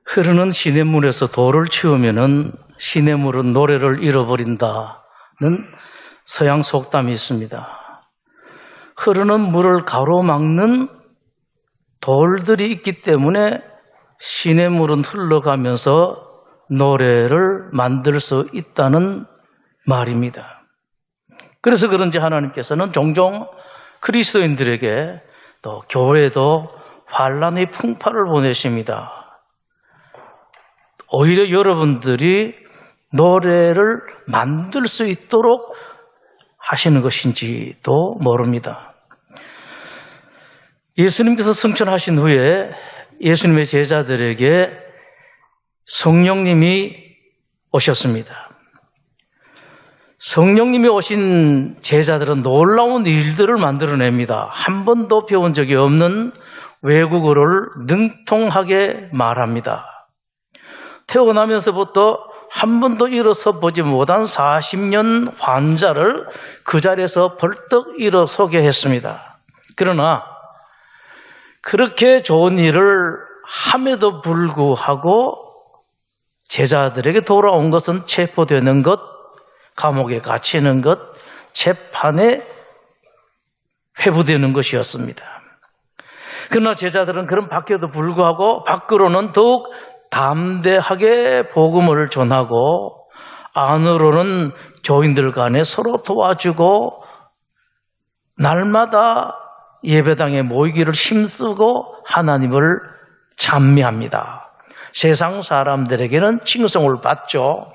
흐르는 시냇물에서 돌을 치우면은 시냇물은 노래를 잃어버린다는 서양 속담이 있습니다. 흐르는 물을 가로막는 돌들이 있기 때문에 시냇물은 흘러가면서 노래를 만들 수 있다는 말입니다. 그래서 그런지 하나님께서는 종종 그리스도인들에게 또 교회에도 환란의 풍파를 보내십니다. 오히려 여러분들이 노래를 만들 수 있도록 하시는 것인지도 모릅니다. 예수님께서 승천하신 후에 예수님의 제자들에게 성령님이 오셨습니다. 성령님이 오신 제자들은 놀라운 일들을 만들어냅니다. 한 번도 배운 적이 없는 외국어를 능통하게 말합니다. 태어나면서부터 한 번도 일어서 보지 못한 40년 환자를 그 자리에서 벌떡 일어서게 했습니다. 그러나 그렇게 좋은 일을 함에도 불구하고 제자들에게 돌아온 것은 체포되는 것, 감옥에 갇히는 것, 재판에 회부되는 것이었습니다. 그러나 제자들은 그런 밖에도 불구하고 밖으로는 더욱 담대하게 복음을 전하고 안으로는 교인들 간에 서로 도와주고 날마다 예배당에 모이기를 힘쓰고 하나님을 찬미합니다. 세상 사람들에게는 칭송을 받죠.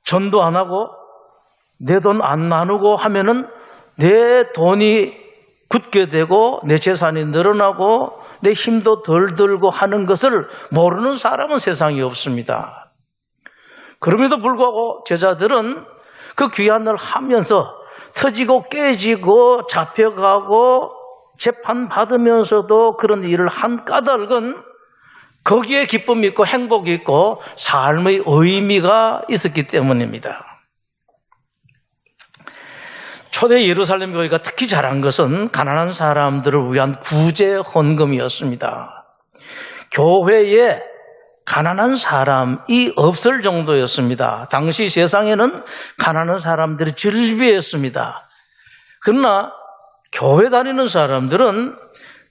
전도 안 하고 내 돈 안 나누고 하면은 내 돈이 굳게 되고 내 재산이 늘어나고 내 힘도 덜 들고 하는 것을 모르는 사람은 세상에 없습니다. 그럼에도 불구하고 제자들은 그 귀한 일 하면서 터지고 깨지고 잡혀가고 재판받으면서도 그런 일을 한 까닭은 거기에 기쁨이 있고 행복이 있고 삶의 의미가 있었기 때문입니다. 초대 예루살렘 교회가 특히 잘한 것은 가난한 사람들을 위한 구제 헌금이었습니다. 교회에 가난한 사람이 없을 정도였습니다. 당시 세상에는 가난한 사람들이 즐비했습니다. 그러나 교회 다니는 사람들은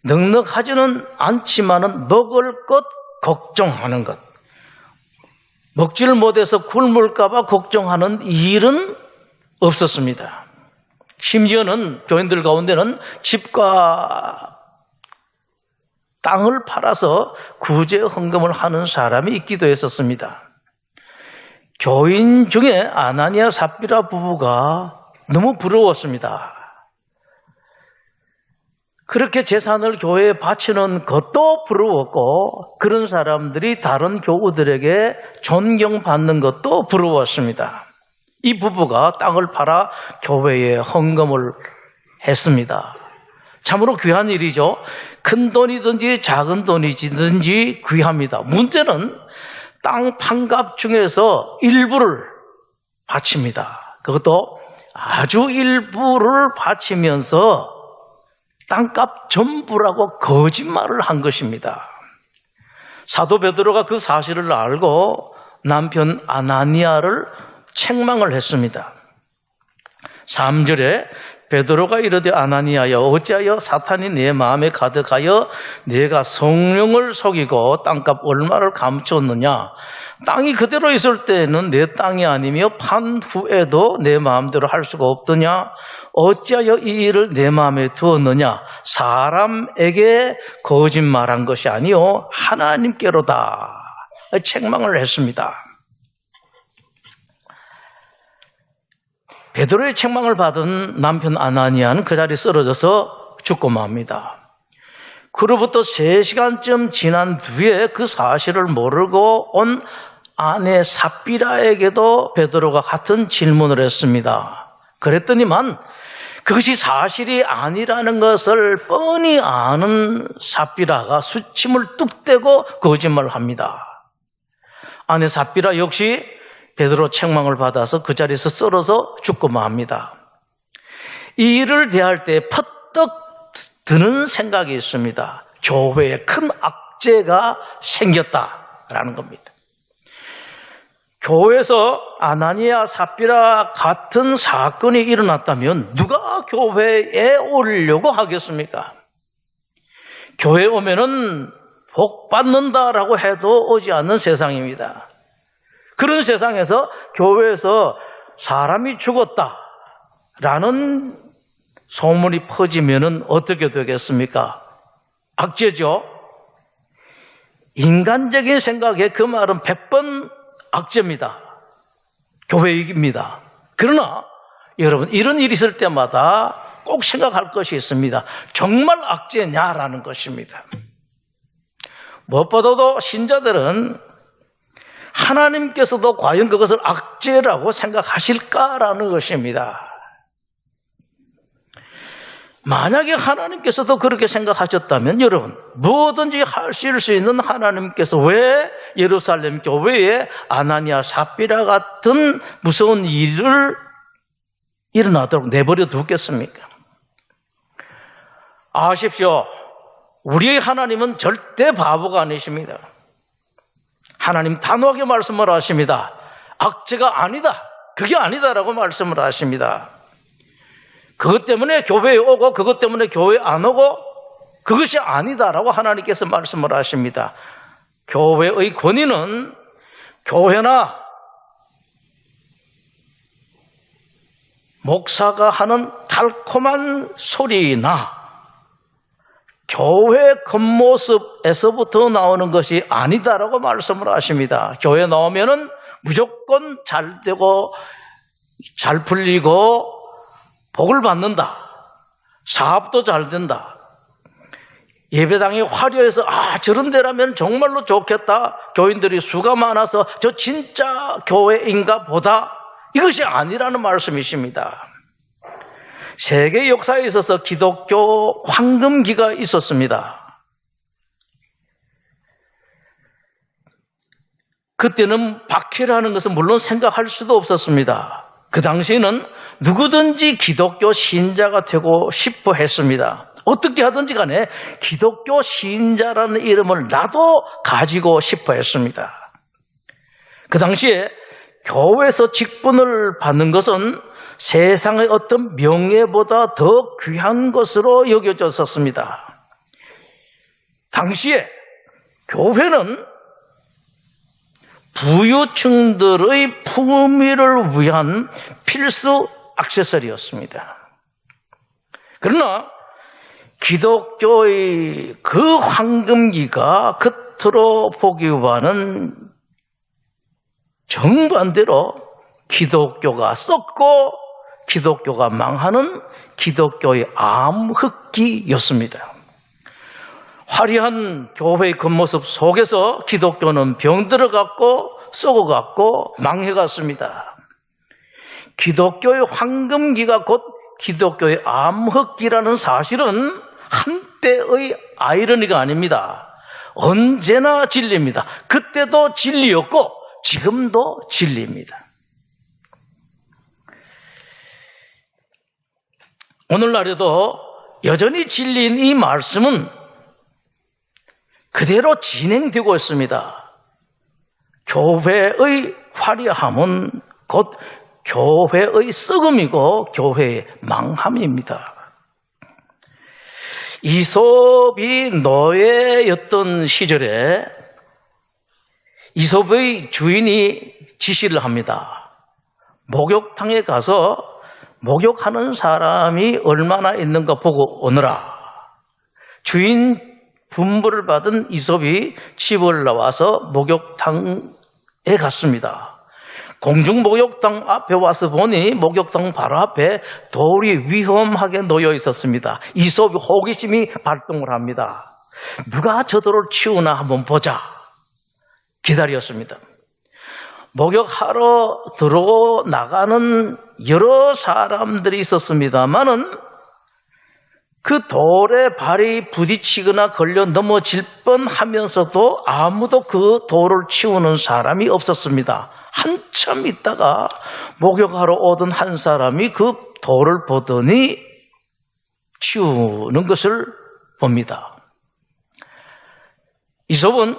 넉넉하지는 않지만은 먹을 것 걱정하는 것, 먹지를 못해서 굶을까 봐 걱정하는 일은 없었습니다. 심지어는 교인들 가운데는 집과 땅을 팔아서 구제 헌금을 하는 사람이 있기도 했었습니다. 교인 중에 아나니아 삽비라 부부가 너무 부러웠습니다. 그렇게 재산을 교회에 바치는 것도 부러웠고 그런 사람들이 다른 교우들에게 존경받는 것도 부러웠습니다. 이 부부가 땅을 팔아 교회에 헌금을 했습니다. 참으로 귀한 일이죠. 큰 돈이든지 작은 돈이든지 귀합니다. 문제는 땅 판값 중에서 일부를 바칩니다. 그것도 아주 일부를 바치면서 땅값 전부라고 거짓말을 한 것입니다. 사도 베드로가 그 사실을 알고 남편 아나니아를 책망을 했습니다. 3절에 베드로가 이르되 아나니아여 어찌하여 사탄이 내 마음에 가득하여 내가 성령을 속이고 땅값 얼마를 감추었느냐. 땅이 그대로 있을 때는 내 땅이 아니며 판 후에도 내 마음대로 할 수가 없더냐. 어찌하여 이 일을 내 마음에 두었느냐. 사람에게 거짓말한 것이 아니요 하나님께로다. 책망을 했습니다. 베드로의 책망을 받은 남편 아나니아는 그 자리에 쓰러져서 죽고 맙니다. 그로부터 3시간쯤 지난 뒤에 그 사실을 모르고 온 아내 삽비라에게도 베드로가 같은 질문을 했습니다. 그랬더니만 그것이 사실이 아니라는 것을 뻔히 아는 삽비라가 수침을 뚝 떼고 거짓말을 합니다. 아내 삽비라 역시 베드로 책망을 받아서 그 자리에서 썰어서 죽고 맙니다. 이 일을 대할 때 퍼뜩 드는 생각이 있습니다. 교회에 큰 악재가 생겼다라는 겁니다. 교회에서 아나니아 삽비라 같은 사건이 일어났다면 누가 교회에 오려고 하겠습니까? 교회에 오면은 복 받는다라고 해도 오지 않는 세상입니다. 그런 세상에서 교회에서 사람이 죽었다라는 소문이 퍼지면은 어떻게 되겠습니까? 악재죠. 인간적인 생각에 그 말은 100번 악재입니다. 교회입니다. 그러나 여러분, 이런 일이 있을 때마다 꼭 생각할 것이 있습니다. 정말 악재냐라는 것입니다. 무엇보다도 신자들은 하나님께서도 과연 그것을 악재라고 생각하실까라는 것입니다. 만약에 하나님께서도 그렇게 생각하셨다면 여러분, 무엇든지 하실 수 있는 하나님께서 왜 예루살렘 교회에 아나니아 삽비라 같은 무서운 일을 일어나도록 내버려 두겠습니까? 아십시오. 우리의 하나님은 절대 바보가 아니십니다. 하나님 단호하게 말씀을 하십니다. 악재가 아니다. 그게 아니다라고 말씀을 하십니다. 그것 때문에 교회에 오고 그것 때문에 교회 안 오고 그것이 아니다라고 하나님께서 말씀을 하십니다. 교회의 권위는 교회나 목사가 하는 달콤한 소리나 교회 겉모습에서부터 나오는 것이 아니다라고 말씀을 하십니다. 교회 나오면은 무조건 잘 되고 잘 풀리고 복을 받는다. 사업도 잘 된다. 예배당이 화려해서 저런 데라면 정말로 좋겠다. 교인들이 수가 많아서 저 진짜 교회인가 보다. 이것이 아니라는 말씀이십니다. 세계 역사에 있어서 기독교 황금기가 있었습니다. 그때는 박해라는 것은 물론 생각할 수도 없었습니다. 그 당시에는 누구든지 기독교 신자가 되고 싶어 했습니다. 어떻게 하든지 간에 기독교 신자라는 이름을 나도 가지고 싶어 했습니다. 그 당시에 교회에서 직분을 받는 것은 세상의 어떤 명예보다 더 귀한 것으로 여겨졌었습니다. 당시에 교회는 부유층들의 품위를 위한 필수 액세서리였습니다. 그러나 기독교의 그 황금기가 겉으로 보기와는 정반대로 기독교가 썩고 기독교가 망하는 기독교의 암흑기였습니다. 화려한 교회의 겉모습 속에서 기독교는 병들어갔고 썩어갔고 망해갔습니다. 기독교의 황금기가 곧 기독교의 암흑기라는 사실은 한때의 아이러니가 아닙니다. 언제나 진리입니다. 그때도 진리였고 지금도 진리입니다. 오늘날에도 여전히 진리인 이 말씀은 그대로 진행되고 있습니다. 교회의 화려함은 곧 교회의 썩음이고 교회의 망함입니다. 이솝이 노예였던 시절에 이솝의 주인이 지시를 합니다. 목욕탕에 가서 목욕하는 사람이 얼마나 있는가 보고 오너라. 주인 분부를 받은 이솝이 집을 나와서 목욕탕에 갔습니다. 공중 목욕탕 앞에 와서 보니 목욕탕 바로 앞에 돌이 위험하게 놓여 있었습니다. 이솝이 호기심이 발동을 합니다. 누가 저 돌을 치우나 한번 보자. 기다렸습니다. 목욕하러 들어오고 나가는 여러 사람들이 있었습니다만은 그 돌에 발이 부딪히거나 걸려 넘어질 뻔하면서도 아무도 그 돌을 치우는 사람이 없었습니다. 한참 있다가 목욕하러 오던 한 사람이 그 돌을 보더니 치우는 것을 봅니다. 이솝은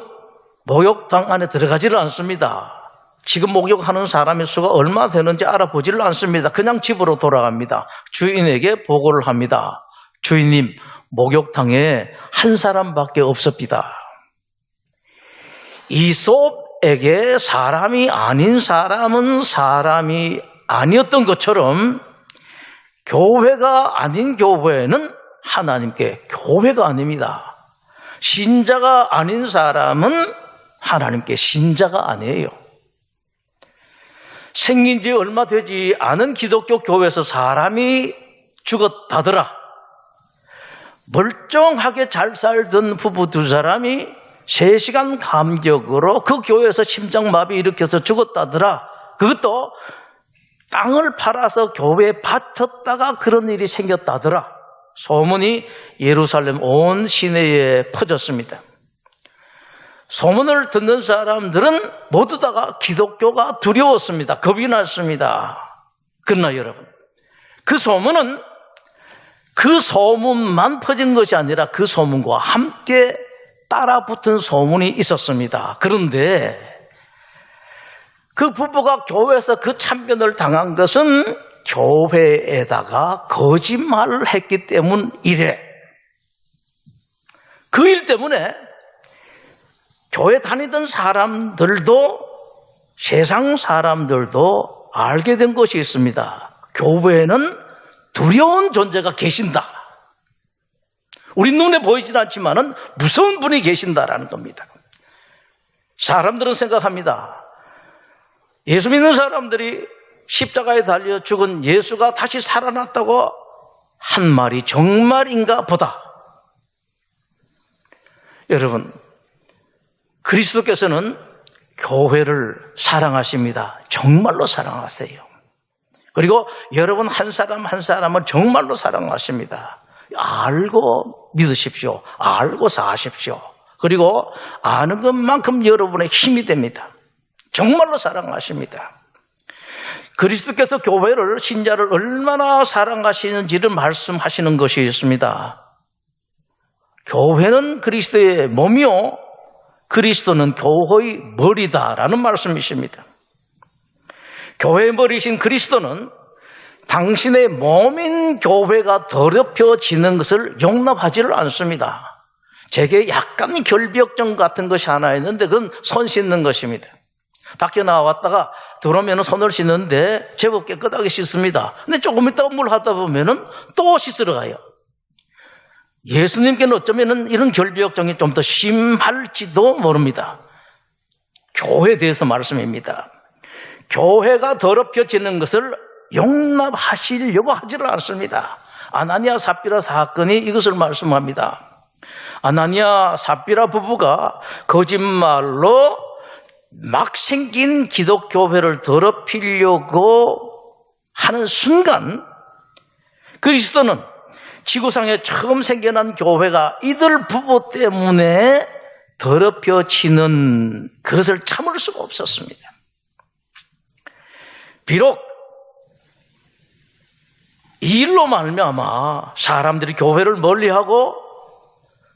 목욕탕 안에 들어가지를 않습니다. 지금 목욕하는 사람의 수가 얼마 되는지 알아보지를 않습니다. 그냥 집으로 돌아갑니다. 주인에게 보고를 합니다. 주인님, 목욕탕에 한 사람밖에 없습니다. 이솝에게 사람이 아닌 사람은 사람이 아니었던 것처럼 교회가 아닌 교회는 하나님께 교회가 아닙니다. 신자가 아닌 사람은 하나님께 신자가 아니에요. 생긴 지 얼마 되지 않은 기독교 교회에서 사람이 죽었다더라. 멀쩡하게 잘 살던 부부 두 사람이 3시간 감격으로 그 교회에서 심장마비 일으켜서 죽었다더라. 그것도 땅을 팔아서 교회에 바쳤다가 그런 일이 생겼다더라. 소문이 예루살렘 온 시내에 퍼졌습니다. 소문을 듣는 사람들은 모두 다가 기독교가 두려웠습니다. 겁이 났습니다. 그러나 여러분, 그 소문만 퍼진 것이 아니라 그 소문과 함께 따라붙은 소문이 있었습니다. 그런데 그 부부가 교회에서 그 참변을 당한 것은 교회에다가 거짓말을 했기 때문이래. 그 일 때문에 교회 다니던 사람들도 세상 사람들도 알게 된 것이 있습니다. 교회에는 두려운 존재가 계신다. 우리 눈에 보이진 않지만은 무서운 분이 계신다라는 겁니다. 사람들은 생각합니다. 예수 믿는 사람들이 십자가에 달려 죽은 예수가 다시 살아났다고 한 말이 정말인가 보다. 여러분, 그리스도께서는 교회를 사랑하십니다. 정말로 사랑하세요. 그리고 여러분 한 사람 한 사람을 정말로 사랑하십니다. 알고 믿으십시오. 알고 사십시오. 그리고 아는 것만큼 여러분의 힘이 됩니다. 정말로 사랑하십니다. 그리스도께서 교회를, 신자를 얼마나 사랑하시는지를 말씀하시는 것이 있습니다. 교회는 그리스도의 몸이요 그리스도는 교회의 머리다라는 말씀이십니다. 교회의 머리신 그리스도는 당신의 몸인 교회가 더럽혀지는 것을 용납하지를 않습니다. 제게 약간 결벽증 같은 것이 하나 있는데 그건 손 씻는 것입니다. 밖에 나왔다가 들어오면 손을 씻는데 제법 깨끗하게 씻습니다. 근데 조금 있다가 물 하다 보면 또 씻으러 가요. 예수님께는 어쩌면 이런 결벽증이 좀 더 심할지도 모릅니다. 교회에 대해서 말씀입니다. 교회가 더럽혀지는 것을 용납하시려고 하지를 않습니다. 아나니아 삽비라 사건이 이것을 말씀합니다. 아나니아 삽비라 부부가 거짓말로 막 생긴 기독교회를 더럽히려고 하는 순간 그리스도는 지구상에 처음 생겨난 교회가 이들 부부 때문에 더럽혀지는 그것을 참을 수가 없었습니다. 비록 이 일로 말미암아 사람들이 교회를 멀리하고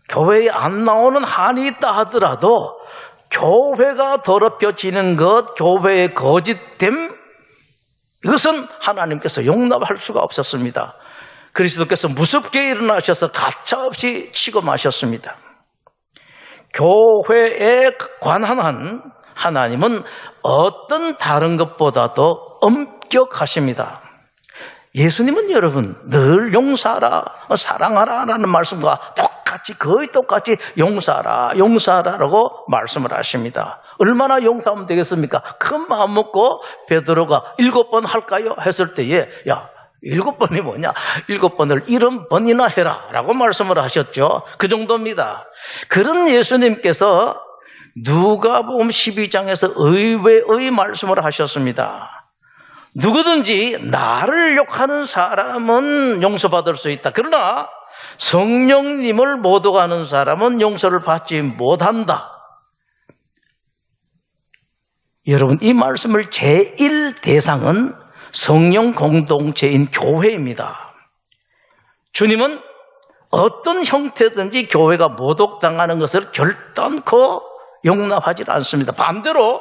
교회에 안 나오는 한이 있다 하더라도 교회가 더럽혀지는 것, 교회의 거짓됨, 이것은 하나님께서 용납할 수가 없었습니다. 그리스도께서 무섭게 일어나셔서 가차없이 치고 마셨습니다. 교회에 관한 하나님은 어떤 다른 것보다도 엄격하십니다. 예수님은 여러분 늘 용서하라, 사랑하라 라는 말씀과 거의 똑같이 용서하라라고 말씀을 하십니다. 얼마나 용서하면 되겠습니까? 큰 마음 먹고 베드로가 7번 할까요? 했을 때에 7번이 뭐냐? 7번을 70번이나 해라 라고 말씀을 하셨죠. 그 정도입니다. 그런 예수님께서 누가복음 12장에서 의외의 말씀을 하셨습니다. 누구든지 나를 욕하는 사람은 용서받을 수 있다. 그러나 성령님을 모독하는 사람은 용서를 받지 못한다. 여러분, 이 말씀을 제1 대상은 성령 공동체인 교회입니다. 주님은 어떤 형태든지 교회가 모독당하는 것을 결단코 용납하지 않습니다. 반대로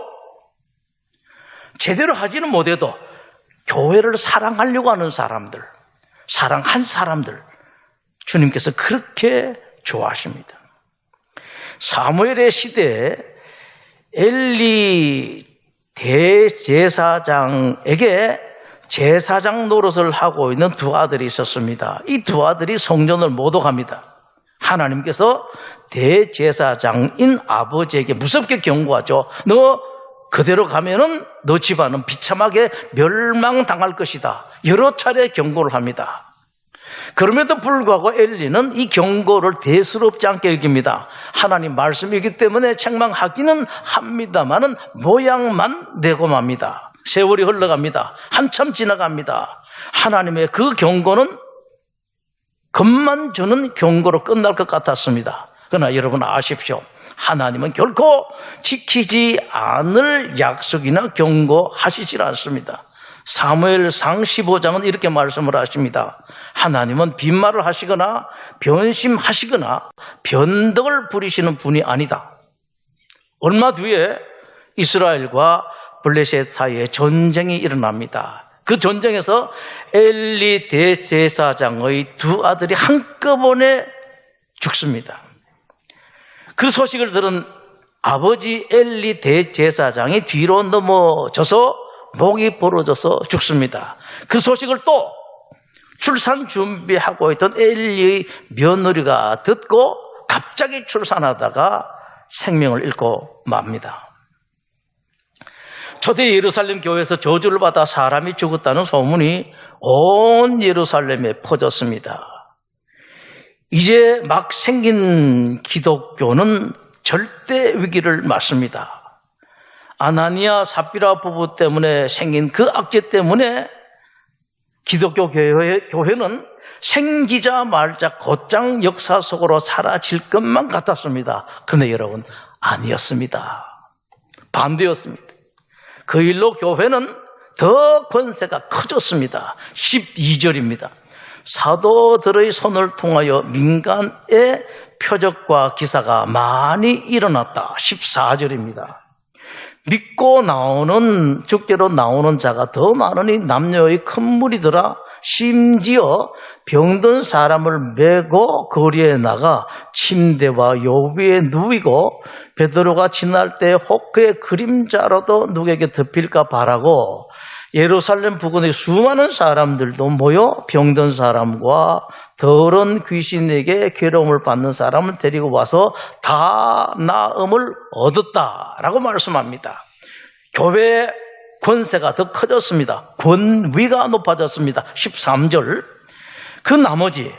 제대로 하지는 못해도 교회를 사랑하려고 하는 사람들, 사랑한 사람들, 주님께서 그렇게 좋아하십니다. 사무엘의 시대에 엘리 대제사장에게 제사장 노릇을 하고 있는 두 아들이 있었습니다. 이 두 아들이 성전을 모독합니다. 하나님께서 대제사장인 아버지에게 무섭게 경고하죠. 너 그대로 가면은 너 집안은 비참하게 멸망당할 것이다. 여러 차례 경고를 합니다. 그럼에도 불구하고 엘리는 이 경고를 대수롭지 않게 여깁니다. 하나님 말씀이기 때문에 책망하기는 합니다만은 모양만 내고 맙니다. 세월이 흘러갑니다. 한참 지나갑니다. 하나님의 그 경고는 겁만 주는 경고로 끝날 것 같았습니다. 그러나 여러분 아십시오. 하나님은 결코 지키지 않을 약속이나 경고하시질 않습니다. 사무엘상 15장은 이렇게 말씀을 하십니다. 하나님은 빈말을 하시거나 변심하시거나 변덕을 부리시는 분이 아니다. 얼마 뒤에 이스라엘과 블레셋 사이에 전쟁이 일어납니다. 그 전쟁에서 엘리 대제사장의 두 아들이 한꺼번에 죽습니다. 그 소식을 들은 아버지 엘리 대제사장이 뒤로 넘어져서 목이 부러져서 죽습니다. 그 소식을 또 출산 준비하고 있던 엘리의 며느리가 듣고 갑자기 출산하다가 생명을 잃고 맙니다. 초대 예루살렘 교회에서 저주를 받아 사람이 죽었다는 소문이 온 예루살렘에 퍼졌습니다. 이제 막 생긴 기독교는 절대 위기를 맞습니다. 아나니아 삽비라 부부 때문에 생긴 그 악재 때문에 기독교 교회는 생기자마자 곧장 역사 속으로 사라질 것만 같았습니다. 그런데 여러분 아니었습니다. 반대였습니다. 그 일로 교회는 더 권세가 커졌습니다. 12절입니다. 사도들의 손을 통하여 민간의 표적과 기사가 많이 일어났다. 14절입니다. 믿고 나오는 죽게로 나오는 자가 더 많으니 남녀의 큰 무리더라. 심지어 병든 사람을 메고 거리에 나가 침대와 요비에 누이고 베드로가 지날 때 호크의 그림자로도 누구에게 덮일까 바라고 예루살렘 부근의 수많은 사람들도 모여 병든 사람과 더러운 귀신에게 괴로움을 받는 사람을 데리고 와서 다 나음을 얻었다라고 말씀합니다. 교회의 권세가 더 커졌습니다. 권위가 높아졌습니다. 13절. 그 나머지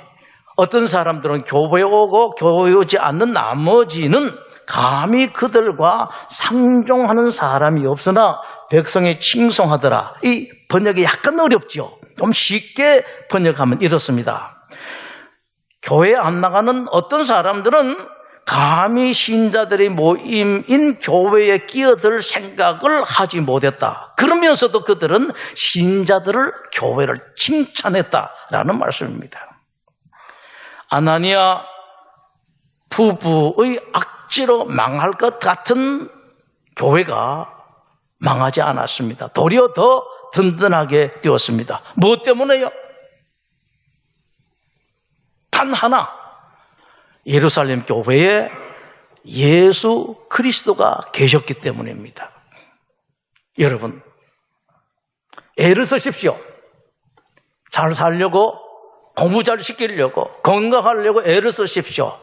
어떤 사람들은 교회에 오고 교회에 오지 않는 나머지는 감히 그들과 상종하는 사람이 없으나 백성이 칭송하더라. 이 번역이 약간 어렵죠. 좀 쉽게 번역하면 이렇습니다. 교회에 안 나가는 어떤 사람들은 감히 신자들의 모임인 교회에 끼어들 생각을 하지 못했다. 그러면서도 그들은 신자들을 교회를 칭찬했다라는 말씀입니다. 아나니아 부부의 악재로 망할 것 같은 교회가 망하지 않았습니다. 도리어 더 든든하게 되었습니다. 무엇 때문에요? 단 하나, 예루살렘 교회에 예수 그리스도가 계셨기 때문입니다. 여러분, 애를 쓰십시오. 잘 살려고, 공부 잘 시키려고, 건강하려고 애를 쓰십시오.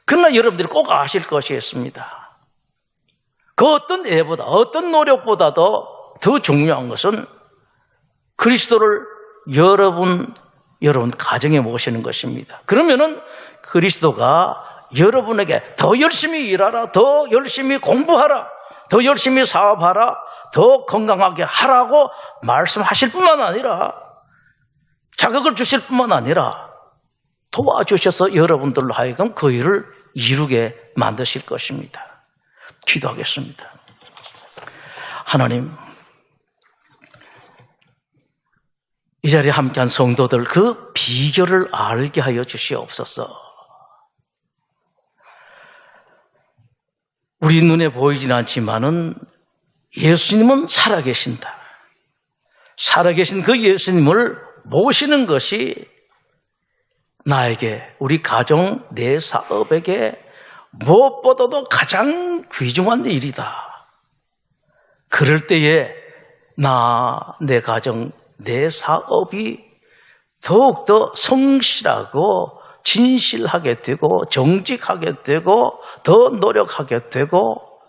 그러나 여러분들이 꼭 아실 것이 있습니다. 그 어떤 애보다, 어떤 노력보다도 더 중요한 것은 그리스도를 여러분 가정에 모시는 것입니다. 그러면은 그리스도가 여러분에게 더 열심히 일하라, 더 열심히 공부하라, 더 열심히 사업하라, 더 건강하게 하라고 말씀하실 뿐만 아니라 자극을 주실 뿐만 아니라 도와주셔서 여러분들로 하여금 그 일을 이루게 만드실 것입니다. 기도하겠습니다. 하나님, 이 자리에 함께한 성도들 그 비결을 알게 하여 주시옵소서. 우리 눈에 보이진 않지만은 예수님은 살아계신다. 살아계신 그 예수님을 모시는 것이 나에게, 우리 가정, 내 사업에게 무엇보다도 가장 귀중한 일이다. 그럴 때에 내 가정, 내 사업이 더욱더 성실하고 진실하게 되고 정직하게 되고 더 노력하게 되고,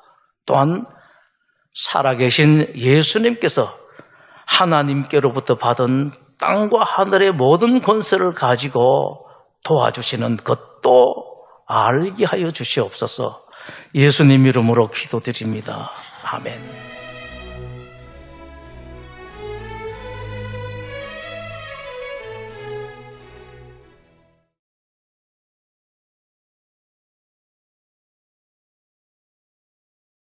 또한 살아계신 예수님께서 하나님께로부터 받은 땅과 하늘의 모든 권세를 가지고 도와주시는 것도 알게 하여 주시옵소서. 예수님 이름으로 기도드립니다. 아멘.